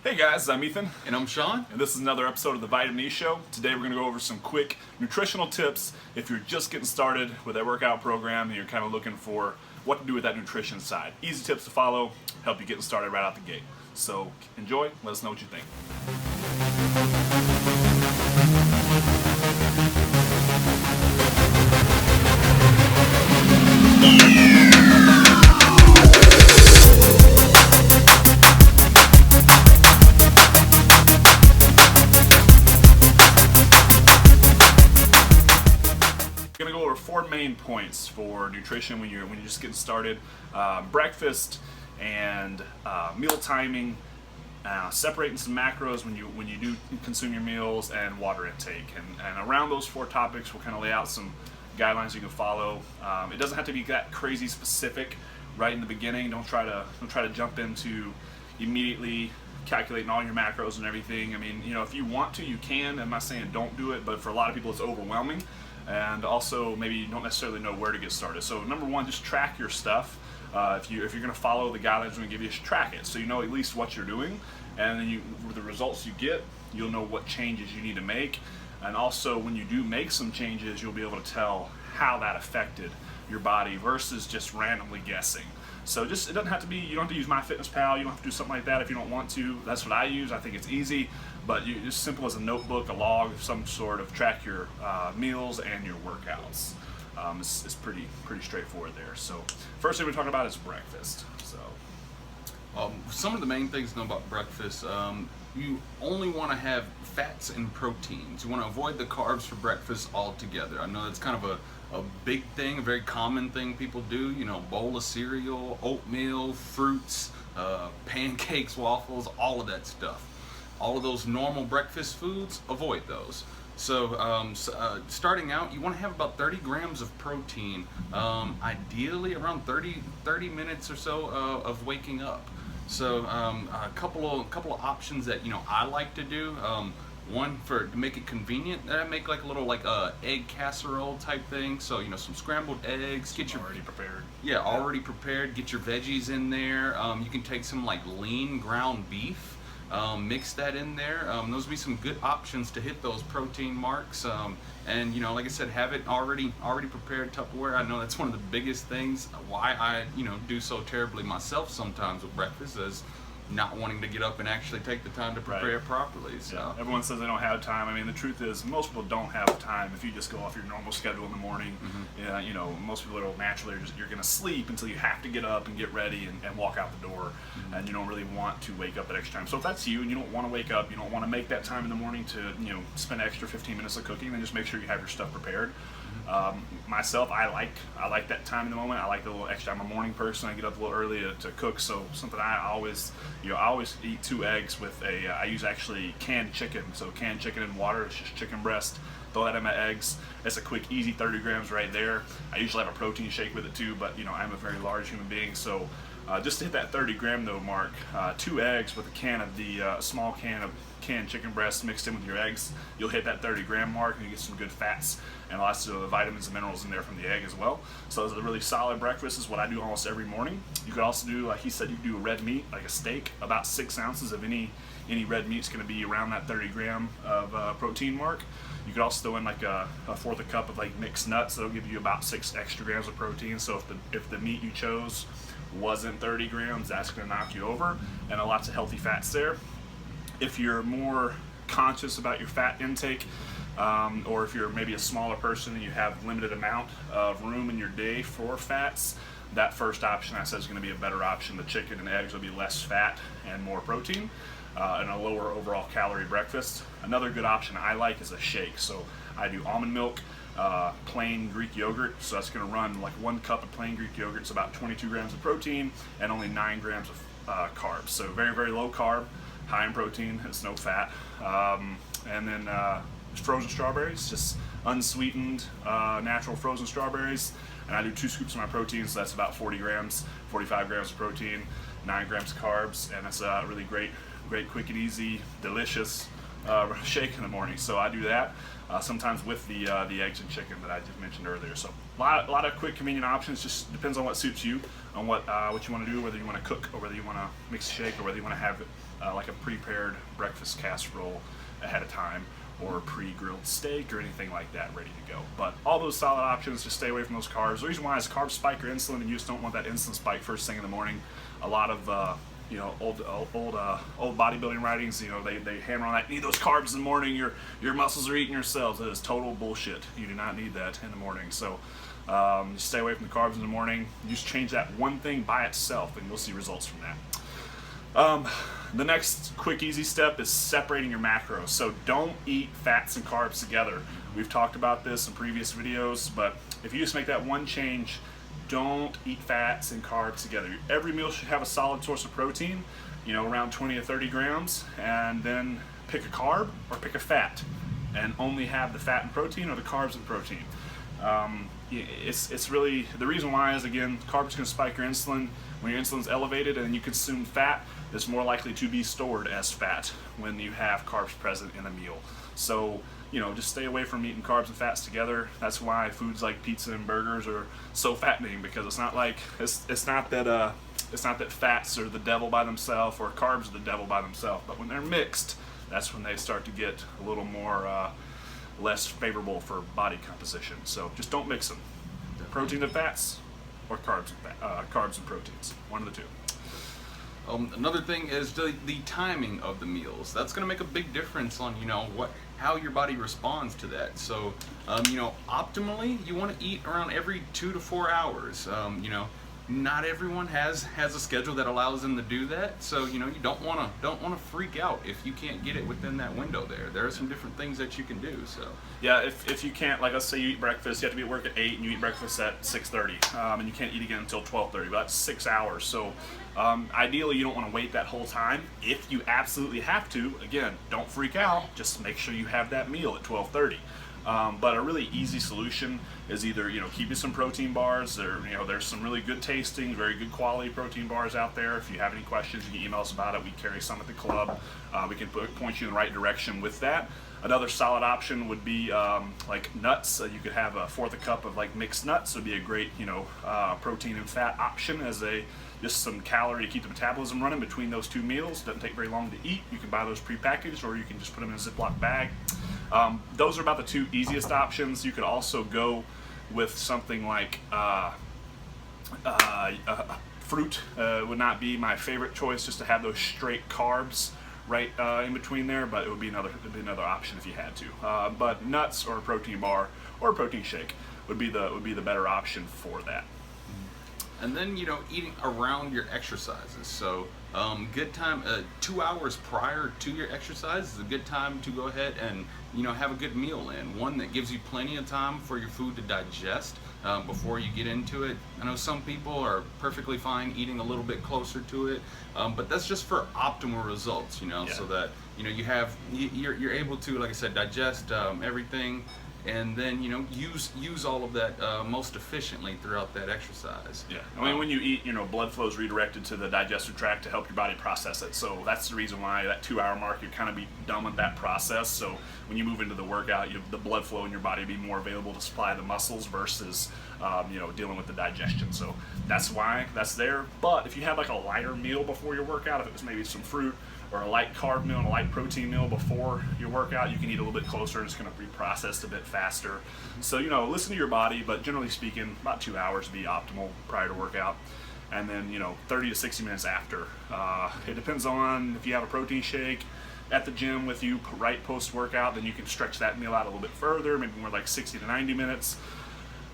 Hey guys, I'm Ethan. And I'm Sean. And this is another episode of the Vitamin E Show. Today we're going to go over some quick nutritional tips if you're just getting started with that workout program and you're kind of looking for what to do with that nutrition side. Easy tips to follow, help you get started right out the gate. So enjoy, let us know what you think. Going to go over four main points for nutrition when you're just getting started: breakfast and meal timing, separating some macros when you do consume your meals, and water intake. And around those four topics, we'll kind of lay out some guidelines you can follow. It doesn't have to be that crazy specific right in the beginning. Don't try to jump into immediately calculating all your macros and everything. I mean, if you want to, you can. I'm not saying don't do it, but for a lot of people, it's overwhelming. And also, maybe you don't necessarily know where to get started. So number one, just track your stuff. If you're going to follow the guidelines I'm going to give you, just track it so you know at least what you're doing, and then with the results you get, you'll know what changes you need to make. And also, when you do make some changes, you'll be able to tell how that affected your body versus just randomly guessing. So it doesn't have to be, you don't have to use MyFitnessPal, you don't have to do something like that if you don't want to. That's what I use. I think it's easy, but just simple as a notebook, a log of some sort of track your meals and your workouts. It's pretty straightforward there. So first thing we're talking about is breakfast. So some of the main things to know about breakfast, you only want to have fats and proteins. You want to avoid the carbs for breakfast altogether. I know that's kind of a big thing, a very common thing people do. Bowl of cereal, oatmeal, fruits, pancakes, waffles, all of that stuff. All of those normal breakfast foods, avoid those. So starting out, you want to have about 30 grams of protein, ideally around 30 minutes or so of waking up. So a couple of options that I like to do. One, to make it convenient, I make like a little egg casserole type thing. So some scrambled eggs. Get your already prepared. Yeah, already prepared. Get your veggies in there. You can take some lean ground beef. Mix that in there. Those would be some good options to hit those protein marks. And like I said, have it already prepared Tupperware. I know that's one of the biggest things why I do so terribly myself sometimes with breakfast is not wanting to get up and actually take the time to prepare it properly. So yeah. Everyone says they don't have time. I mean, the truth is most people don't have time if you just go off your normal schedule in the morning. Mm-hmm. Most people are naturally you're going to sleep until you have to get up and get ready and walk out the door, mm-hmm. and you don't really want to wake up at extra time. So if that's you and you don't want to wake up, you don't want to make that time in the morning to spend extra 15 minutes of cooking, then just make sure you have your stuff prepared. Myself, I like that time in the moment. I like the little extra. I'm a morning person. I get up a little early to cook. So something I always eat 2 eggs with I use actually canned chicken. So canned chicken and water. It's just chicken breast. Throw that in my eggs. It's a quick, easy 30 grams right there. I usually have a protein shake with it too, but I'm a very large human being. So just to hit that 30 gram though mark, 2 eggs with a can of the small can of canned chicken breast mixed in with your eggs, you'll hit that 30 gram mark and you get some good fats and lots of vitamins and minerals in there from the egg as well. So it's a really solid breakfast. Is what I do almost every morning. You could also do, like he said, you do a red meat, like a steak. About 6 ounces of any red meat is going to be around that 30 gram of protein mark. You could also throw in like a fourth a cup of mixed nuts. That'll give you about 6 extra grams of protein. So if the meat you chose wasn't 30 grams, that's going to knock you over, and lots of healthy fats there. If you're more conscious about your fat intake, or if you're maybe a smaller person and you have limited amount of room in your day for fats, that first option I said is going to be a better option. The chicken and eggs will be less fat and more protein, and a lower overall calorie breakfast. Another good option I like is a shake. So I do almond milk, plain Greek yogurt. So that's going to run like 1 cup of plain Greek yogurt. It's about 22 grams of protein and only 9 grams of carbs. So very, very low carb, high in protein. It's no fat. And then frozen strawberries, just unsweetened, natural frozen strawberries. And I do 2 scoops of my protein, so that's about 40 grams, 45 grams of protein, 9 grams of carbs, and it's a really great, quick and easy, delicious shake in the morning. So I do that sometimes with the eggs and chicken that I just mentioned earlier. So a lot of quick, convenient options. Just depends on what suits you, on what you want to do, whether you want to cook or whether you want to mix a shake or whether you want to have it like a prepared breakfast casserole ahead of time, or pre-grilled steak or anything like that ready to go. But all those solid options, just stay away from those carbs. The reason why is carbs spike your insulin, and you just don't want that insulin spike first thing in the morning. A lot of old bodybuilding writings, they hammer on that. You need those carbs in the morning. Your muscles are eating your cells. That is total bullshit. You do not need that in the morning. So just stay away from the carbs in the morning. You just change that one thing by itself, and you'll see results from that. The next quick, easy step is separating your macros. So don't eat fats and carbs together. We've talked about this in previous videos, but if you just make that one change, don't eat fats and carbs together. Every meal should have a solid source of protein, around 20 to 30 grams, and then pick a carb or pick a fat, and only have the fat and protein or the carbs and protein. It's really, the reason why is, again, carbs can spike your insulin. When your insulin's elevated and you consume fat, it's more likely to be stored as fat when you have carbs present in a meal. So, just stay away from eating carbs and fats together. That's why foods like pizza and burgers are so fattening, because it's not that fats are the devil by themselves or carbs are the devil by themselves, but when they're mixed, that's when they start to get a little more less favorable for body composition. So just don't mix them. Protein and fats, or carbs and proteins. One of the two. Another thing is the timing of the meals. That's going to make a big difference on how your body responds to that. So optimally, you want to eat around every 2 to 4 hours. Not everyone has a schedule that allows them to do that, so you don't want to freak out if you can't get it within that window. There are some different things that you can do. So yeah, if you can't, like, let's say you eat breakfast, you have to be at work at 8 and you eat breakfast at 6:30, and you can't eat again until 12:30. But that's 6 hours. So ideally, you don't want to wait that whole time. If you absolutely have to, again, don't freak out. Just make sure you have that meal at 12:30. But a really easy solution is either keeping some protein bars. There's some really good tasting, very good quality protein bars out there. If you have any questions, you can email us about it. We carry some at the club. We can point you in the right direction with that. Another solid option would be like nuts. You could have a fourth a cup of like mixed nuts. Would be a great protein and fat option as just some calorie to keep the metabolism running between those two meals. Doesn't take very long to eat. You can buy those prepackaged, or you can just put them in a Ziploc bag. Those are about the two easiest options. You could also go with something like fruit. Would not be my favorite choice, just to have those straight carbs right in between there, but it would be another option if you had to. But nuts or a protein bar or a protein shake would be the better option for that. And then eating around your exercises. So good time, 2 hours prior to your exercise is a good time to go ahead and have a good meal in. One that gives you plenty of time for your food to digest before you get into it. I know some people are perfectly fine eating a little bit closer to it, but that's just for optimal results. Yeah. So that you're able to, like I said, digest everything, and then use all of that most efficiently throughout that exercise. Yeah, I mean, when you eat, blood flow is redirected to the digestive tract to help your body process it. So that's the reason why that 2 hour mark, you kind of be done with that process. So when you move into the workout, the blood flow in your body be more available to supply the muscles versus dealing with the digestion. So that's why that's there. But if you have like a lighter meal before your workout, if it was maybe some fruit or a light carb meal and a light protein meal before your workout, you can eat a little bit closer, and it's going to be processed a bit faster. So listen to your body, but generally speaking, about 2 hours would be optimal prior to workout, and then 30 to 60 minutes after. It depends on if you have a protein shake at the gym with you right post workout, then you can stretch that meal out a little bit further, maybe more like 60 to 90 minutes.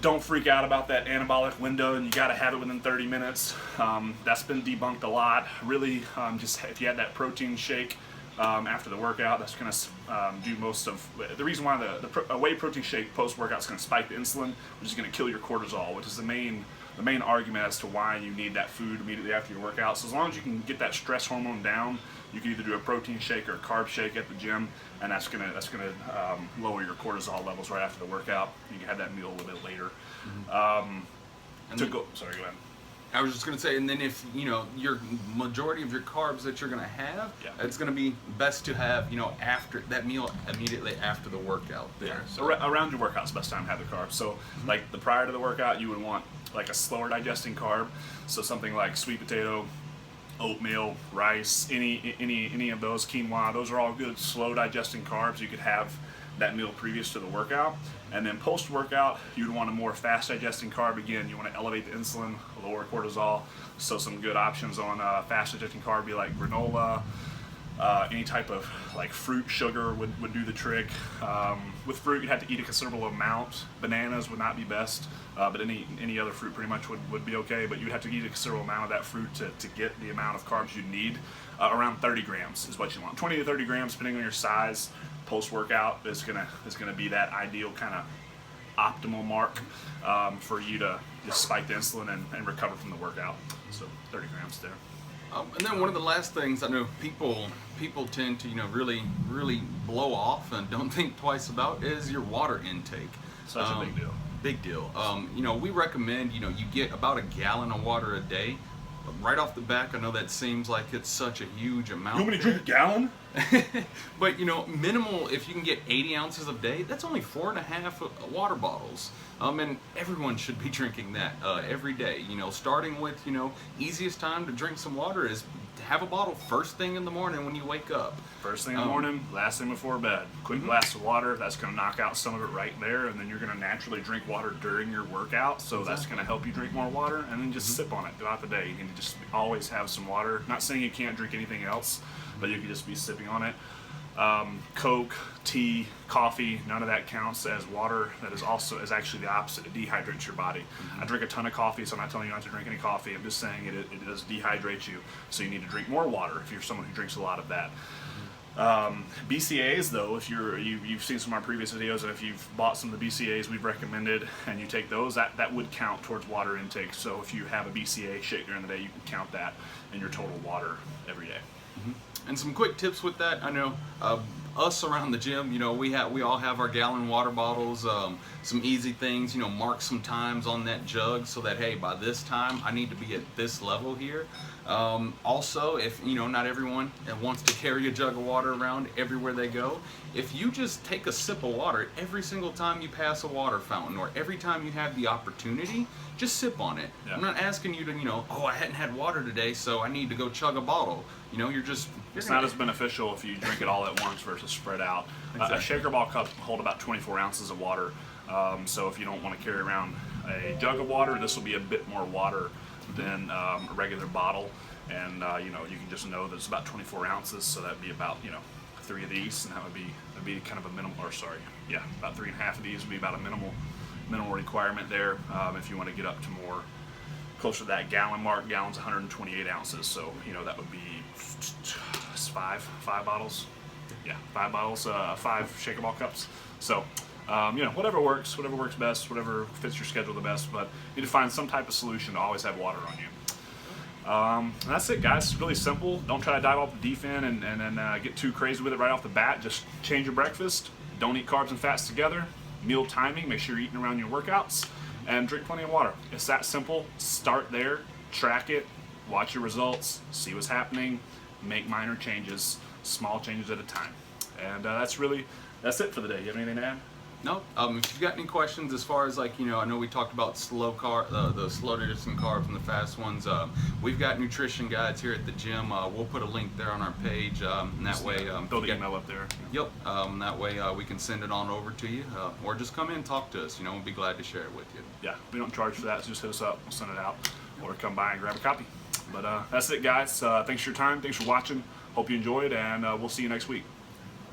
Don't freak out about that anabolic window, and you got to have it within 30 minutes. That's been debunked a lot. Really, just if you had that protein shake after the workout, that's going to do most of the reason why a whey protein shake post workout is going to spike the insulin, which is going to kill your cortisol, which is the main argument as to why you need that food immediately after your workout. So as long as you can get that stress hormone down, you can either do a protein shake or a carb shake at the gym, and that's gonna lower your cortisol levels right after the workout. You can have that meal a little bit later. Go ahead. I was just going to say, and then if your majority of your carbs that you're going to have, it's going to be best to have after that meal, immediately after the workout there. Yeah. So around your workout's the best time to have the carbs. So like the prior to the workout, you would want like a slower digesting carb, so something like sweet potato, oatmeal, rice, any of those, quinoa. Those are all good slow digesting carbs. You could have that meal previous to the workout, and then post workout you'd want a more fast digesting carb. Again, you want to elevate the insulin, lower cortisol. So some good options on fast digesting carb be like granola. Any type of like fruit sugar would do the trick. With fruit, you'd have to eat a considerable amount. Bananas would not be best, but any other fruit pretty much would be okay. But you'd have to eat a considerable amount of that fruit to get the amount of carbs you need. Around 30 grams is what you want. 20 to 30 grams, depending on your size. Post workout is gonna be that ideal kind of optimal mark for you to just spike the insulin and recover from the workout. So 30 grams there. And then one of the last things I know people tend to really blow off and don't think twice about is your water intake. Such a big deal. Big deal. We recommend you get about a gallon of water a day. But right off the back, I know that seems like it's such a huge amount. You want me to drink a gallon? But minimal, if you can get 80 ounces a day, that's only 4.5 water bottles. And everyone should be drinking that every day. Starting with, easiest time to drink some water is to have a bottle first thing in the morning when you wake up. First thing in the morning, last thing before bed. Quick glass of water, that's going to knock out some of it right there, and then you're going to naturally drink water during your workout, so that's going to help you drink more water, and then just sip on it throughout the day. You can just always have some water. Not saying you can't drink anything else, but you can just be sipping on it. Coke, tea, coffee, none of that counts as water. That is actually the opposite. It dehydrates your body. I drink a ton of coffee, so I'm not telling you not to drink any coffee. I'm just saying it does dehydrate you, so you need to drink more water if you're someone who drinks a lot of that. BCAAs, though, if you've seen some of our previous videos, and if you've bought some of the BCAAs we've recommended and you take those, that would count towards water intake. So if you have a BCAA shake during the day, you can count that in your total water every day. And some quick tips with that. I know us around the gym, we all have our gallon water bottles. Some easy things, mark some times on that jug so that, hey, by this time I need to be at this level here. Also, if not everyone wants to carry a jug of water around everywhere they go, if you just take a sip of water every single time you pass a water fountain or every time you have the opportunity, just sip on it. Yeah. I'm not asking you to, I hadn't had water today, so I need to go chug a bottle. It's not as beneficial if you drink it all at once versus spread out. Exactly. A shaker ball cup hold about 24 ounces of water. So if you don't want to carry around a jug of water, this will be a bit more water than a regular bottle. And you can just know that it's about 24 ounces, so that'd be about 3 of these, and that'd be kind of a minimal. Or sorry, yeah, about 3.5 of these would be about a minimal requirement there. If you want to get up to more closer to that gallon mark, gallon's 128 ounces, so that would be 5 bottles. Yeah, 5 bottles, 5 shaker ball cups. So whatever works best, whatever fits your schedule the best, but you need to find some type of solution to always have water on you. That's it, guys. It's really simple. Don't try to dive off the deep end and get too crazy with it right off the bat. Just change your breakfast. Don't eat carbs and fats together. Meal timing, make sure you're eating around your workouts, and drink plenty of water. It's that simple. Start there, track it, watch your results, see what's happening, make minor changes, small changes at a time. And that's it for the day. You have anything to add? No. If you've got any questions as far as I know we talked about the slow digesting carbs and the fast ones. We've got nutrition guides here at the gym. We'll put a link there on our page, and that way throw the email up there. Yep. That way we can send it on over to you, or just come in and talk to us. We'll be glad to share it with you. Yeah, we don't charge for that, so just hit us up. We'll send it out, or come by and grab a copy. But that's it, guys. Thanks for your time. Thanks for watching. Hope you enjoyed, and we'll see you next week.